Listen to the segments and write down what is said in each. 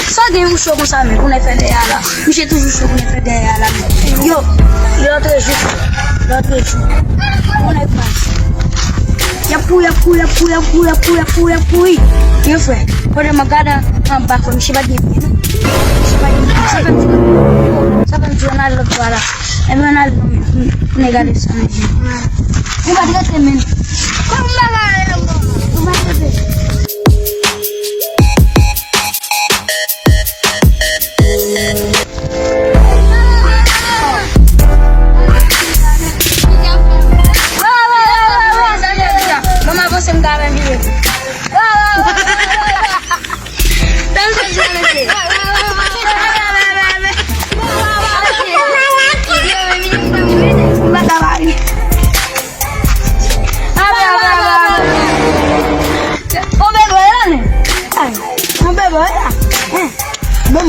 Só tem show com sabe, com a federal. Me chega tudo show com a federal. Yo, eu tô junto. Com a faz. Ya pui. Yo foi. Quando magada amba com shiba di. Sabe me jornal lo para. É jornal negado isso mesmo. Eu vou dizer também. Como lá? Tu vai ver.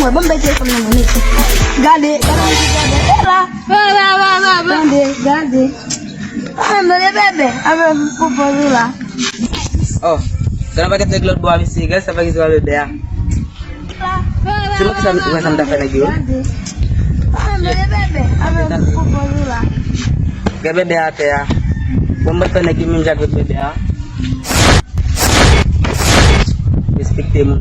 Vamos beber como não bonito. Gade. Bebe. Abre por lá. Oh, kenapa kita keluar buah misi guys sampai kita bebe ya? Cuma kita sama dapat lagi. Bebe. Abre por lá. Bebe ya ya. Pembetul lagi menjaga bebe ya. Respektimu.